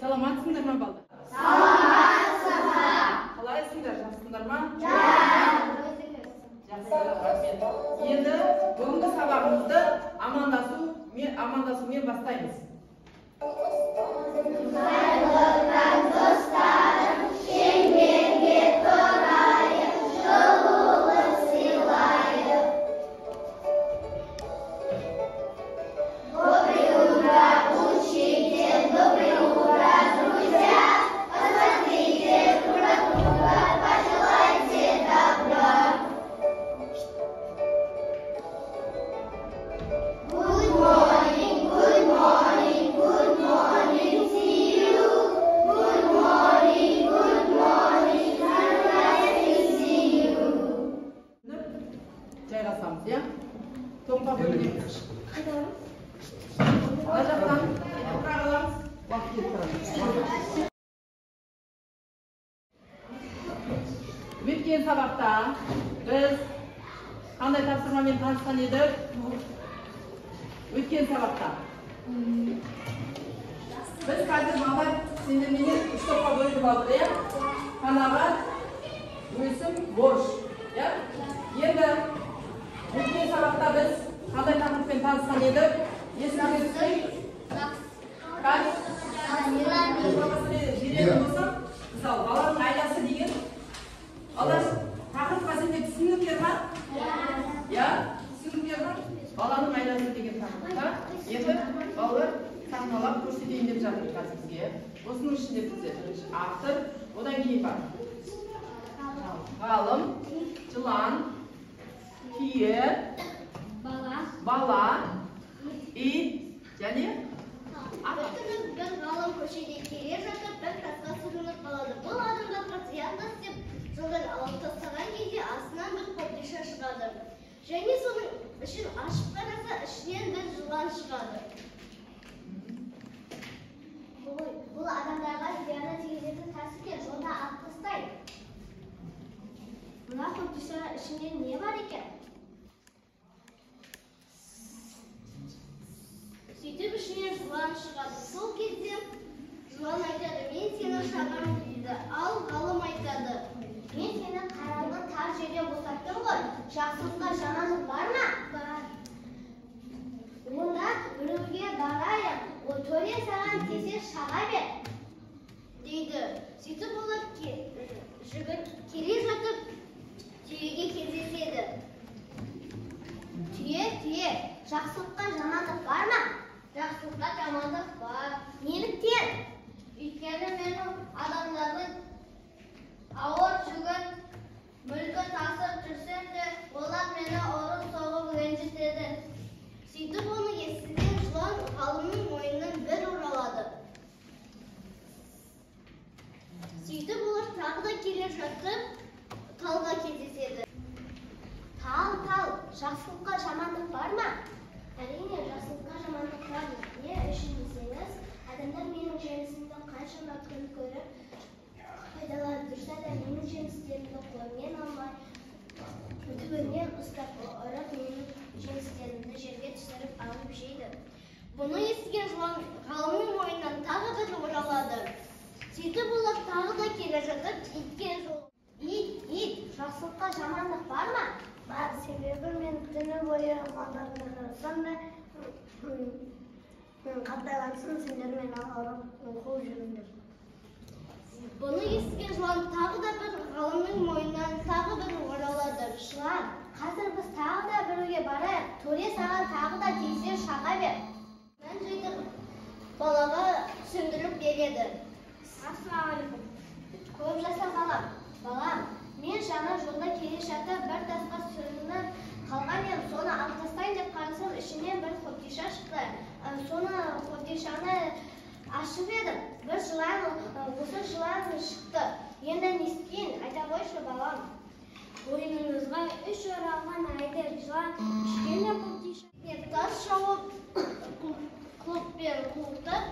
Саламатсыңдар ма балдар? Саламатсыздар. Қалайсыңдар, жақсыңдар ма? Жақсы. Рахмет. Енді бүгінгі сабағымызды амандасумен бастаймыз. Қайырлы таң достарым, шеңберге тұрайық, жылулық сыйлайық. Доброе утро, учитель, доброе утро, друзья. Посмотрите, друг друга, пожелайте добра. Good morning, good morning, good morning to you. Good morning, and nice to see you. Жайғасамыз, я? Топқа бөлінеміз. Ана жақтан топырақ аламыз. Уақыт кетіп тұрамыз. Өткен сабақта біз қандай тапсырмамен танысқан едік? Өткен сабақта. Біз қазір балдар сендерменен үш топқа бөлініп алдық, иә? Қанағат, өсім, борыш. Енді өткен сабақта біз қандай тақырыппен танысқан едік? Есіңізге түсірейік? Беретін болсам, мысалы, баланың айласы деген, алаш тақырыпқа сендер түсіндіңдер ма? Иә? Түсіндіңдер ма? Баланың айласы деген тақырыпта енді балалар сахналап көрсетейін деп жатыр қазір бізге. Осының ішінде бізде бірінші автор, одан кейін бар. Ғалым, жылан, түйе, бала, ит және Бір күні бір ғалым көшеде келе жатып, бір тасқа сүрініп қалады. Бұл адамдарға зияндас деп жылдан алып тастаған кезде астынан бір қобдиша шығады. Және соның ішін ашып қараса, ішінен бір жылан шығады. Бұл адамдарға зияны тигізетін тәсілдер жолда алып тастайды. Мына қобдиша ішінде не бар екен? Сөйтіп ішінен жылан шығады. Сол кезде жылан айтады, мен сені шабам дейді. Ал ғалым айтады, мен сені қараңғы тар жерден босаттым ғой. Жақсылыққа жамандық бар ма? Бар. Онда біреуге барайық, ол төре саған тисе шаға бер дейді. Сөйтіп олар жігіт келе жатып түйеге кездеседі. Түйе, жақсылыққа жамандық бар ма? Жақсылыққа жамандық бар. Неліктен? Өйткені мен адамдардың ауыр жүгін мүлкі тасып жүрсем де, олар мені ұрып соғып ренжітеді. Сөйтіп оны естіген жылан ғалымның мойнынан бір ұралады. Сөйтіп олар тағы да келе жатып талға кездеседі. Тал, жақсылыққа жамандық бар ма? Әрине, жақсылыққа жамандық бар. Не үшін десеңіз, адамдар менің жемісімді қаншама күн көріп пайдаланып тұрса да, менің жемістерімді қолмен алмай, түбінен ұстап ұрып, менің жемістерімді жерге түсіріп алып жейді. Бұны естіген жылан ғалымның мойнынан тағы бір оралады. Сөйтіп олар тағы да келе жатып итке жолығады. Ит, жақсылыққа жамандық бар ма? Бар, себебі мен түні бойы малдарды ұрсам да қапталансын, сендер мені ұрып қуып жүріңдер. Бұны естіген жылан тағы да бір ғалымның мойнынан тағы бір оралады. Жылан, қазір біз тағы да біреуге барайық, төре саған тағы да тисе шаға бер. Мен сөйтіп балаға түсіндіріп береді. Ассалаумағалейкум. Көп жаса балам, мен жаңа жолда келе жатып бір тасқа сүрініп қалған едім, соны алып тастайын деп қарасам, ішінен бір қобдиша шықты. Соны қобдишаны ашып едім, бір жылан, осы жылан шықты. Енді не істейін, айта қойшы балам. Ойыныңызға үш оралған айдыр жылан кішкене қобдиша тас шауып клубпен қуытып,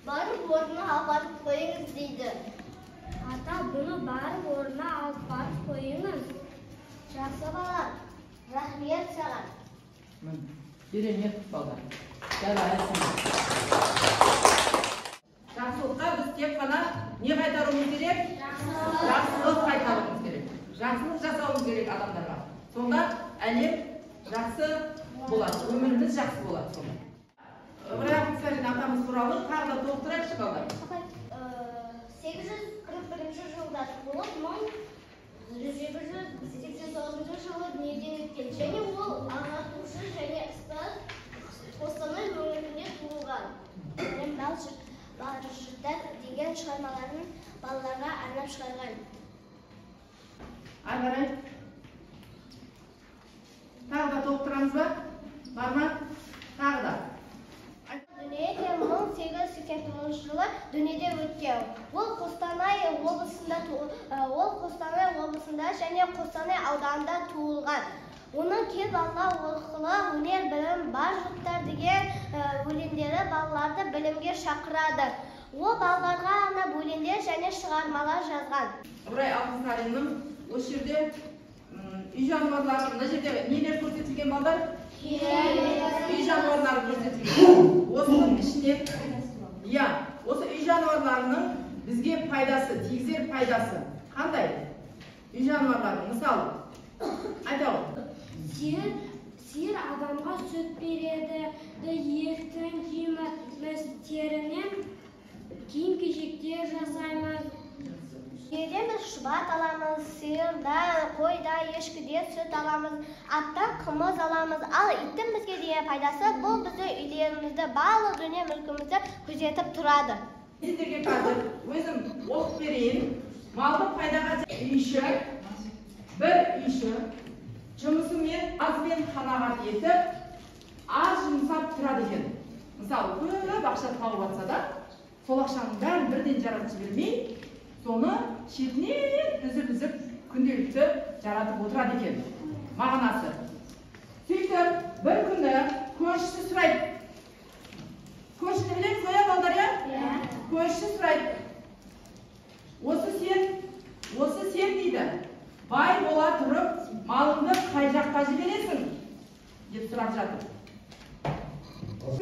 барып орнына апарып қойыңыз дейді. Ата, бұны барып орнына алып барып қойыңыз. Жақсы балам, рахмет саған. Керемет балдар. Жарайсың. Жақсылыққа біз тек қана не қайтаруымыз керек? Жақсылық қайтаруымыз керек. Жақсылық жасауымыз керек адамдарға. Сонда әлем жақсы болады, өміріміз жақсы болады сонда. Ыбырай Мұхтарин атамыз туралы тағы да толықтырайықшы балдар. 841 жылда туылып, 1889 жылы дүниеден өткен. Және ол ағартушы және ұстаз Қостанай өңірінде туылған. Балшықтар деген шығармаларын балаларға арнап шығарған. Ай, тағы да толықтырамыз ба? Бар ма? Тағы да. Дүниеде 1889 жылы дүниеде өткен. Ол Қостанай облысында және Қостанай ауданында туылған. Оның кел балға оқылы, өнер, білім, бар жұрттар деген өлеңдері балаларды білімге шақырады. Ол балаларға арнап өлеңдер және шығармалар жазған. Ыбырай Алтынсариннің осы жерде үй жануарлары, мына жерде нелер көрсетілген балдар? Үй жануарлары көрсетілген. Осының ішінде, осы үй жануарларының бізге пайдасы, тигізер пайдасы қандай? Үй жануарларының мысалы, айтауы. Сиыр адамға сүт береді, еттің киімтерінен киім-кешектер жасаймыз. Сиырден біз шұбат аламыз, сиырдан, қойдан, ешкіден сүт аламыз, аттан қымыз аламыз. Ал иттің бізге деген пайдасы бұл бізді үйлерімізді, барлық дүние мүлкімізді күзетіп тұрады. Сіздерге қазір өзім оқып берейін. Малды пайдаға бір үйші жұмысымен азбен қанағат етіп, аз жұмсап тұрады екен. Мысалы, көп ақша тауып жатса да, сол ақшаның бәрін бірден жаратып жібермей, соны шетінен үзіп күнделікті жаратып отырады екен. Мағынасы. Сөйтіп, бір күні көршісі сұрайды. Көршіні білеміз ғой, балдар, иә? Көршісі сұрайды. Осы сен дейді, бай бола тұрып, малыңды қай жаққа жібересің? Деп сұрап жатыр.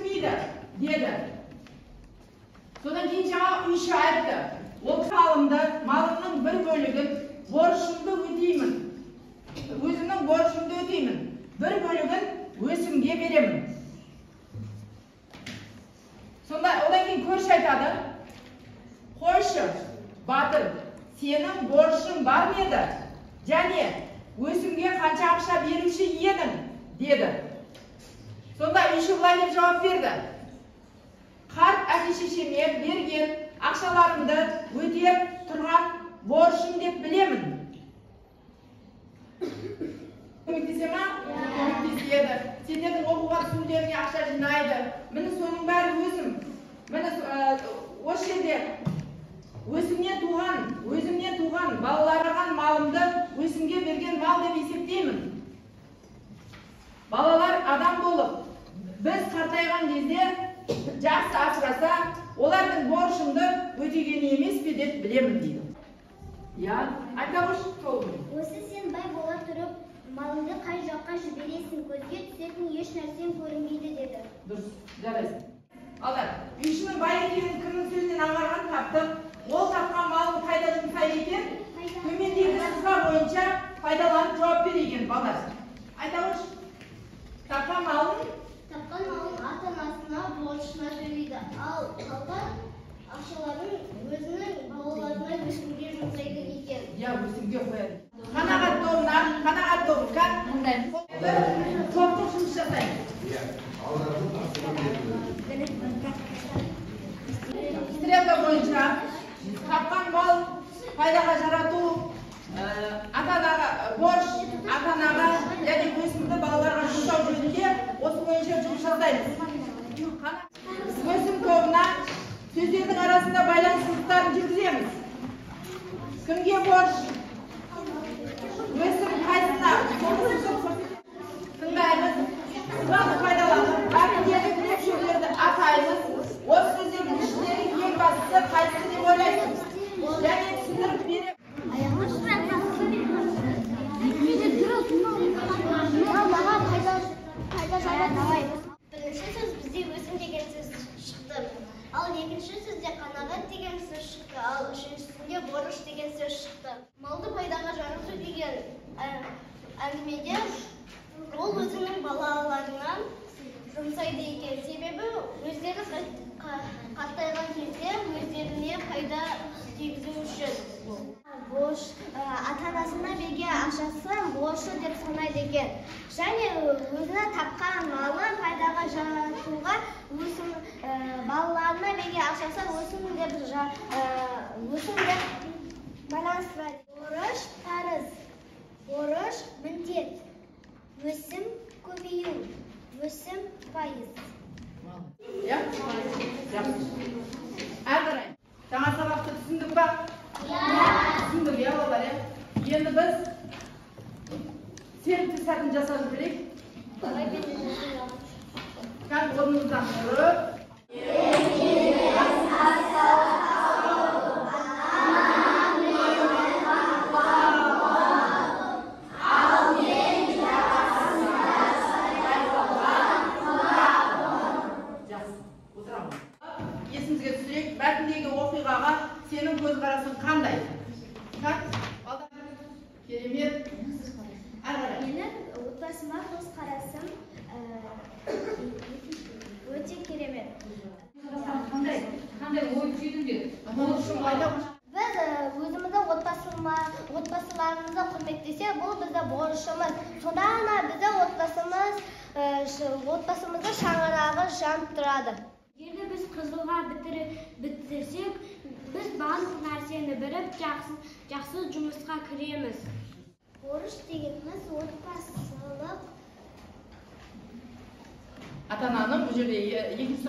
Дейді, деді. Содан кейін жаңа үйші айтты. Ол малымның бір бөлігін борышымды өтеймін. Өзімнің борышымды өтеймін. Бір бөлігін өсімге беремін. Сонда одан кейін көрші айтады. Қойшы, батыр, сенің борышың бар ма еді? Және өсімге қанша ақша беруші едің? Деді. Сонда үйші былай деп жауап берді. Қарт әке-шешеме берген ақшаларымды өтеп тұрған борышым деп білемін. Көмектесе ма? Көмектеседі. Сендердің оқуға түсулеріне ақша жинайды. Міне соның бәрі өзім. Міне осы жерде өзімнен туған балаларған малымды өсімге берген мал деп есептеймін. Балалар адам болып, біз қартайған кезде жақсы асыраса, олардың борышымды өтеген емес пе деп білемін дейді. Айтауыш сол. Осы сен бай бола тұрып, малыңды қай жаққа жібересің, көзге түсетін еш нәрсен көрінбейді деді. Дұрыс, жарайсың. Алдар, үйшінің бай екенін кімнің сөзінен аңғарған таптық. Ол тапқан малын қайда жұмсайды екен? Төмендегі сызба бойынша пайдаланып жауап берген балдар. Айтауыш, тапқан малын ата-анасына борышына төлейді. Ал қалған ақшаларын өзінің балаларына өсімге жұмсайды екен. Өсімге қояды. Қанағат тобына, топтық жұмыс жасайды. Стрелка бойынша тапқан мал пайдаға жарату, ата-анаға борыш, ата-анаға және өсімді балаларға жұмсау жөнінде осы бойынша жұмыс жасаймыз. Өсім тобына сөздердің арасында байланыстылықтарын жүргіземіз. Кімге борыш? Өсім қайсына? Тыңдаймыз. Сызбаны пайдаланып, әбіндегі көпшілерді атаймыз. Осы сөздердің ішіндегі ең бастысы қайсысы деп ойлайсыз? Және түсіндіріп беремін. Бірінші сөз бізде өсім деген сөз шықты. Ал Біріншісінде қанағат деген сөз шықты, ал үшіншісінде борыш деген сөз шықты. Малды пайдаға жарату деген әңгімеде ол өзінің балаларына жұмсайды екен. Себебі өздері қартайған кезде өздеріне пайда тигізу үшін. Ата-анасына берген ақшасын борышы деп санайды екен. Және өзіне тапқан малын пайдаға жаратуға балаларына берген ақшасын өсім деп байланыстырады. Борыш парыз, борыш міндет, өсім көбею, өсім пайыз. Әрі жаңа сабақты түсіндік па? Түсіндік, балалар. Енді біз серпті сәтін жасап жүрек. Кәл орнымыздан тұрып. Есімізге түсірек, мәтіндегі оқиғаға сенің көзқарасың қандай? Керемет. Менің отбасыма көзқарасым өте керемет. Қандай ой түйдіңдер? Біз өзіміздің отбасыларымызды құрметтесек, бұл біздің борышымыз. Сонда ғана біздің отбасымыздың шаңырағы жанып тұрады. Егер біз қызылға бітірсек, біз барлық нәрсені біліп, жақсы жұмысқа кіреміз. Борыш дегеніміз отбасылық. Ата-ананың бұл жерде екінші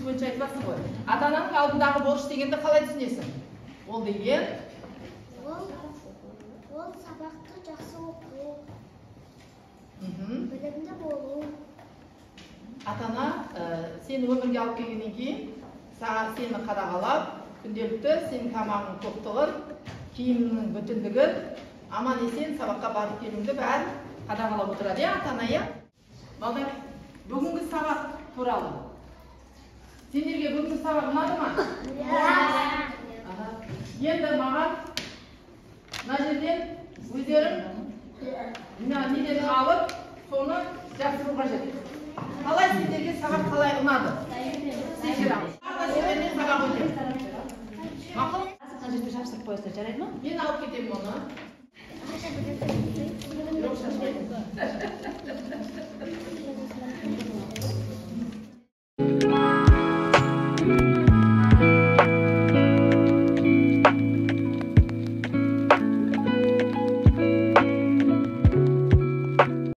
бойынша айтыласың ғой. Ата-ананың алдындағы борыш дегенді қалай түсінесің? Ол деген? Ол сабақты жақсы оқу, білімді болу. Ата-ана сені өмірге алып келгеннен кейін сені қадағалап, күнделікті сенің тамағың тоқтығын, киімінің бүтіндігін, аман есен сабаққа барып келуіңді бәрін қадағалап отырады, ата-ана. Балдар, бүгінгі сабақ туралы. Сендерге бүгінгі сабақ ұнады ма? Енді маған мына жерден өздерің неден алып, соны жақсыру қажет. Қалай сендерге сабақ қалай ұнады? Сендерге сабақ өтем. Мақұл? Қажетті жапсырып қойса жарайды ма? Мен алып кетемін оны.